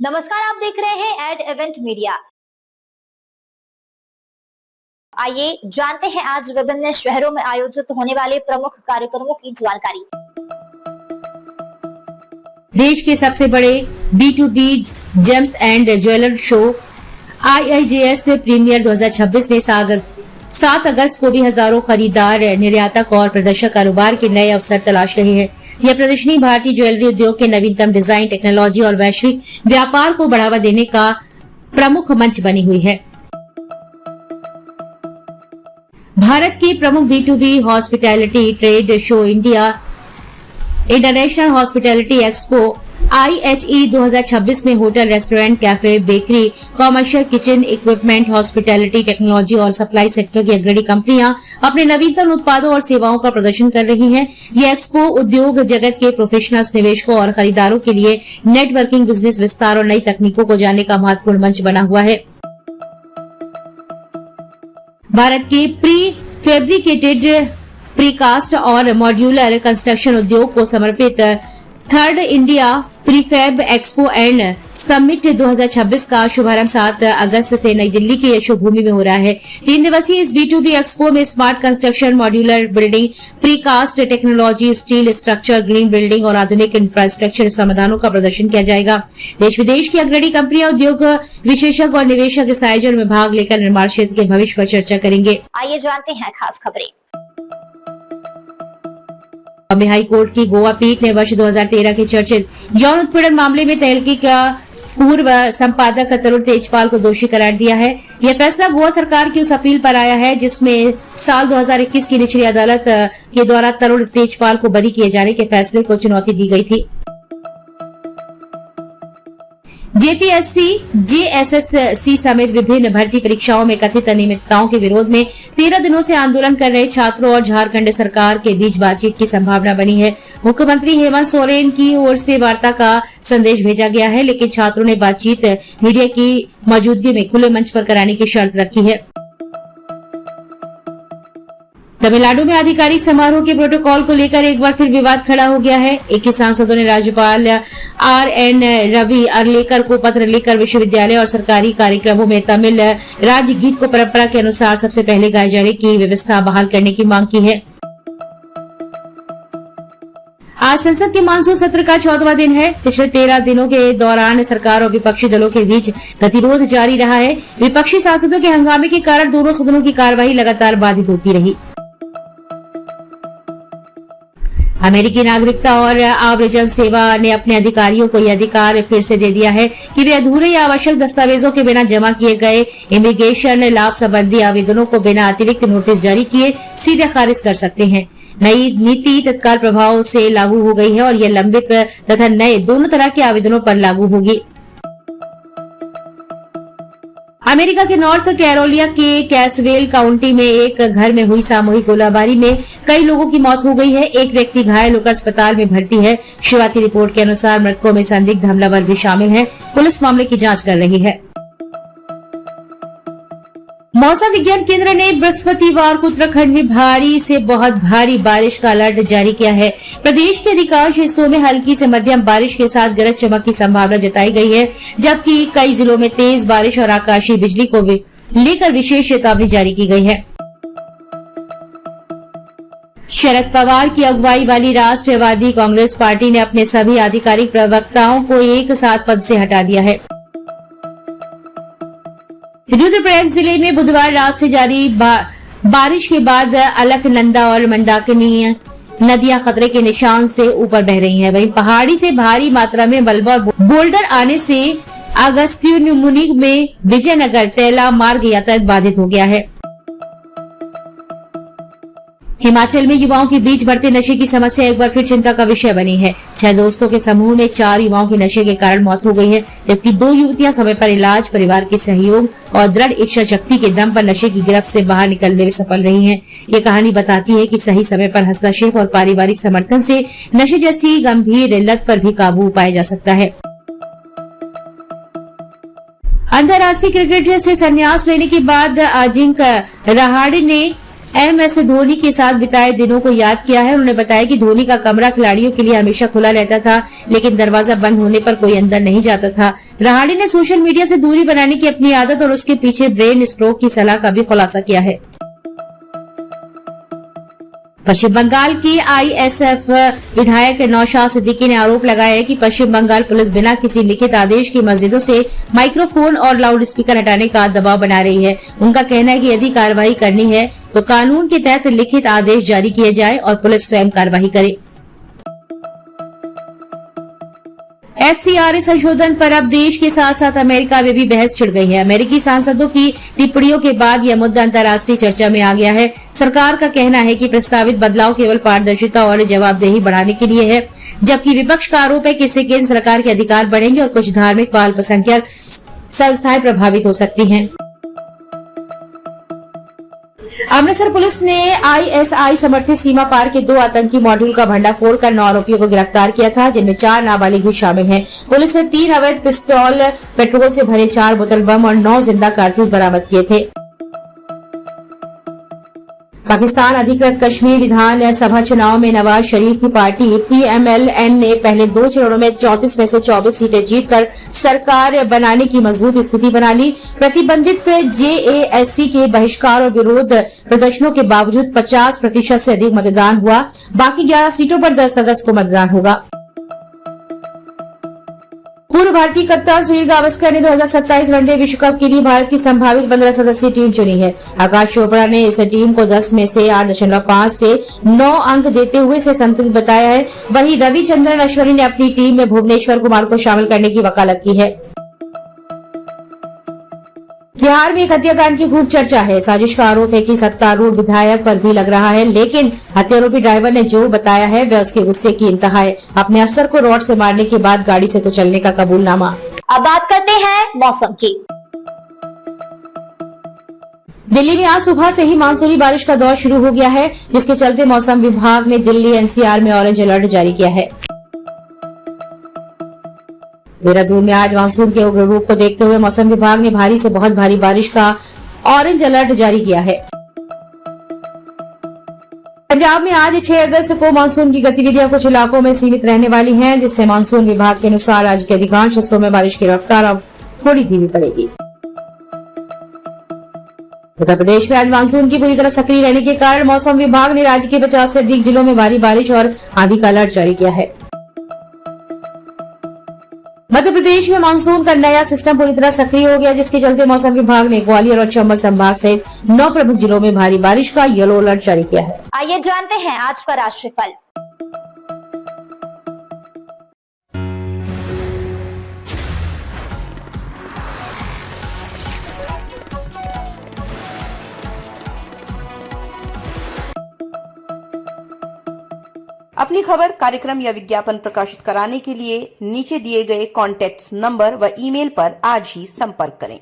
नमस्कार, आप देख रहे हैं एड इवेंट मीडिया। आइए जानते हैं आज विभिन्न शहरों में आयोजित होने वाले प्रमुख कार्यक्रमों की जानकारी। देश के सबसे बड़े B2B gems and jeweller show IIJS premier 2026 में 7 अगस्त को भी हजारों खरीदार, निर्यातक और प्रदर्शक कारोबार के नए अवसर तलाश रहे हैं। यह प्रदर्शनी भारतीय ज्वेलरी उद्योग के नवीनतम डिजाइन, टेक्नोलॉजी और वैश्विक व्यापार को बढ़ावा देने का प्रमुख मंच बनी हुई है। भारत के प्रमुख B2B hospitality trade show India international hospitality expo IHE 2026 में hotel, restaurant, cafe, bakery, commercial, kitchen equipment, hospitality, technology और सप्लाई सेक्टर की अग्रणी कंपनियां अपने नवीनतम उत्पादों और सेवाओं का प्रदर्शन कर रही हैं। यह एक्सपो उद्योग जगत के प्रोफेशनल्स, निवेशकों और खरीदारों के लिए नेटवर्किंग, बिजनेस विस्तार और नई तकनीकों को जानने का महत्वपूर्ण मंच बना हुआ है। भारत के प्री फैब्रिकेटेड, प्रीकास्ट और मॉड्यूलर कंस्ट्रक्शन उद्योग को समर्पित third India prefab expo and summit 2026 का शुभारंभ 7 अगस्त से नई दिल्ली की यशोभूमि में हो रहा है। 3 दिवसीय इस B2B एक्सपो में smart construction, modular building, precast technology, steel structure, green building और आधुनिक इंफ्रास्ट्रक्चर समाधानों का प्रदर्शन किया जाएगा। देश विदेश की अग्रणी कंपनियां, उद्योग विशेषज्ञ और निवेशक इस आयोजन में भाग लेकर निर्माण क्षेत्र के भविष्य पर चर्चा करेंगे। आइए जानते हैं खास खबरें। बॉम्बे हाई कोर्ट की गोवा पीठ ने वर्ष 2013 के चर्चित यौन उत्पीड़न मामले में तहलकी का पूर्व संपादक तरुण तेजपाल को दोषी करार दिया है। यह फैसला गोवा सरकार की उस अपील पर आया है जिसमें साल 2021 की निचली अदालत के द्वारा तरुण तेजपाल को बरी किए जाने के फैसले को चुनौती दी गई थी। JPSC, JSSC समेत विभिन्न भर्ती परीक्षाओं में कथित अनियमितताओं के विरोध में 13 दिनों से आंदोलन कर रहे छात्रों और झारखंड सरकार के बीच बातचीत की संभावना बनी है। मुख्यमंत्री हेमंत सोरेन की ओर से वार्ता का संदेश भेजा गया है, लेकिन छात्रों ने बातचीत मीडिया की मौजूदगी में खुले मंच पर कराने की शर्त रखी है। तमिलनाडु में आधिकारिक समारोह के प्रोटोकॉल को लेकर एक बार फिर विवाद खड़ा हो गया है। 21 सांसदों ने राज्यपाल RN रवि अर्लेकर को पत्र लिखकर विश्वविद्यालय और सरकारी कार्यक्रमों में तमिल राज्य गीत को परंपरा के अनुसार सबसे पहले गाए जाने की व्यवस्था बहाल करने की मांग की है। आज संसद के मानसून सत्र का 14वां दिन है। पिछले 13 दिनों के दौरान सरकार और विपक्षी दलों के बीच गतिरोध जारी रहा है। विपक्षी सांसदों के हंगामे के कारण दोनों सदनों की कार्यवाही लगातार बाधित होती रही। अमेरिकी नागरिकता और आव्रजन सेवा ने अपने अधिकारियों को यह अधिकार फिर से दे दिया है कि वे अधूरे या आवश्यक दस्तावेजों के बिना जमा किए गए इमिग्रेशन लाभ संबंधी आवेदनों को बिना अतिरिक्त नोटिस जारी किए सीधे खारिज कर सकते हैं। नई नीति तत्काल प्रभाव से लागू हो गई है और यह लंबित तथा नए दोनों तरह के आवेदनों पर लागू होगी। अमेरिका के नॉर्थ कैरोलिना के कैसवेल काउंटी में एक घर में हुई सामूहिक गोलाबारी में कई लोगों की मौत हो गई है। एक व्यक्ति घायल होकर अस्पताल में भर्ती है। शुरुआती रिपोर्ट के अनुसार मृतकों में संदिग्ध हमलावर भी शामिल है। पुलिस मामले की जांच कर रही है। मौसम विज्ञान केंद्र ने बृहस्पतिवार को उत्तराखंड में भारी से बहुत भारी बारिश का अलर्ट जारी किया है। प्रदेश के अधिकांश हिस्सों में हल्की से मध्यम बारिश के साथ गरज चमक की संभावना जताई गई है, जबकि कई जिलों में तेज बारिश और आकाशीय बिजली को लेकर विशेष चेतावनी जारी की गई है। शरद पवार की अगुवाई वाली राष्ट्रवादी कांग्रेस पार्टी ने अपने सभी आधिकारिक प्रवक्ताओं को एक साथ पद से हटा दिया है। रुद्रप्रयाग जिले में बुधवार रात से जारी बारिश के बाद अलकनंदा और मंदाकिनी नदियां खतरे के निशान से ऊपर बह रही हैं। वहीं पहाड़ी से भारी मात्रा में मलबा और बोल्डर आने से अगस्त्यमुनि में विजयनगर तेला मार्ग यातायात बाधित हो गया है। हिमाचल में युवाओं के बीच बढ़ते नशे की समस्या एक बार फिर चिंता का विषय बनी है। 6 दोस्तों के समूह में 4 युवाओं की नशे के कारण मौत हो गई है, जबकि 2 युवतियां समय पर इलाज, परिवार के सहयोग और दृढ़ इच्छा शक्ति के दम पर नशे की गिरफ्त से बाहर निकलने में सफल रही हैं। ये कहानी बताती है कि सही समय पर हस्तक्षेप और पारिवारिक समर्थन से नशे जैसी गंभीर लत पर भी काबू पाया जा सकता है। अंतर्राष्ट्रीय क्रिकेट से संन्यास लेने के बाद अजिंक्य रहाणे ने MS धोनी के साथ बिताए दिनों को याद किया है। उन्होंने बताया कि धोनी का कमरा खिलाड़ियों के लिए हमेशा खुला रहता था, लेकिन दरवाजा बंद होने पर कोई अंदर नहीं जाता था। रहाणे ने सोशल मीडिया से दूरी बनाने की अपनी आदत और उसके पीछे ब्रेन स्ट्रोक की सलाह का भी खुलासा किया है। पश्चिम बंगाल के ISF विधायक नौशाद सिद्दीकी ने आरोप लगाया है कि पश्चिम बंगाल पुलिस बिना किसी लिखित आदेश की मस्जिदों से माइक्रोफोन और लाउड स्पीकर हटाने का दबाव बना रही है। उनका कहना है कि यदि कार्रवाई करनी है तो कानून के तहत लिखित आदेश जारी किए जाए और पुलिस स्वयं कार्रवाई करे। FCRA संशोधन पर अब देश के साथ साथ अमेरिका में भी बहस छिड़ गई है। अमेरिकी सांसदों की टिप्पणियों के बाद यह मुद्दा अंतर्राष्ट्रीय चर्चा में आ गया है। सरकार का कहना है कि प्रस्तावित बदलाव केवल पारदर्शिता और जवाबदेही बढ़ाने के लिए है, जबकि विपक्ष का आरोप है कि इससे केंद्र सरकार के अधिकार बढ़ेंगे और कुछ धार्मिक व अल्पसंख्यक संस्थाएं प्रभावित हो सकती हैं। अमृतसर पुलिस ने ISI समर्थित सीमा पार के 2 आतंकी मॉड्यूल का भंडाफोड़ कर 9 आरोपियों को गिरफ्तार किया था, जिनमें 4 नाबालिग भी शामिल हैं। पुलिस ने 3 अवैध पिस्तौल, पेट्रोल से भरे 4 बोतल बम और 9 जिंदा कारतूस बरामद किए थे। पाकिस्तान अधिकृत कश्मीर विधानसभा चुनाव में नवाज शरीफ की पार्टी PMLN ने पहले 2 चरणों में 34 में से 24 सीटें जीतकर सरकार बनाने की मजबूत स्थिति बना ली। प्रतिबंधित JASC के बहिष्कार और विरोध प्रदर्शनों के बावजूद 50% से अधिक मतदान हुआ। बाकी 11 सीटों पर 10 अगस्त को मतदान होगा। पूर्व भारतीय कप्तान सुनील गावस्कर ने 2027 वनडे विश्व कप के लिए भारत की संभावित 15 सदस्यीय टीम चुनी है। आकाश चोपड़ा ने इस टीम को 10 में से 8.5 से 9 अंक देते हुए इसे संतुलित बताया है। वहीं रविचंद्रन अश्विन ने अपनी टीम में भुवनेश्वर कुमार को शामिल करने की वकालत की है। बिहार में एक हत्याकांड की खूब चर्चा है। साजिश का आरोप है कि सत्तारूढ़ विधायक पर भी लग रहा है, लेकिन हत्यारोपी ड्राइवर ने जो बताया है वह उसके गुस्से की इंतहा है। अपने अफसर को रॉड से मारने के बाद गाड़ी से कुचलने का कबूलनामा। अब बात करते हैं मौसम की। दिल्ली में आज सुबह से ही मानसूनी बारिश का दौर शुरू हो गया है, जिसके चलते मौसम विभाग ने दिल्ली NCR में ऑरेंज अलर्ट जारी किया है। देहरादून में आज मानसून के उग्र रूप को देखते हुए मौसम विभाग ने भारी से बहुत भारी बारिश का ऑरेंज अलर्ट जारी किया है। पंजाब में आज 6 अगस्त को मानसून की गतिविधियां कुछ इलाकों में सीमित रहने वाली हैं, जिससे मानसून विभाग के अनुसार राज्य के अधिकांश हिस्सों में बारिश की रफ्तार अब थोड़ी धीमी पड़ेगी। उत्तर प्रदेश में आज मानसून की पूरी तरह सक्रिय रहने के कारण मौसम विभाग ने राज्य के 50 से अधिक जिलों में भारी बारिश और आंधी का अलर्ट जारी किया है। मध्य प्रदेश में मानसून का नया सिस्टम पूरी तरह सक्रिय हो गया, जिसके चलते मौसम विभाग ने ग्वालियर और चंबल संभाग सहित 9 प्रमुख जिलों में भारी बारिश का येलो अलर्ट जारी किया है। आइए जानते हैं आज का राशिफल। अपनी खबर, कार्यक्रम या विज्ञापन प्रकाशित कराने के लिए नीचे दिए गए कॉन्टैक्ट नंबर व ईमेल पर आज ही संपर्क करें।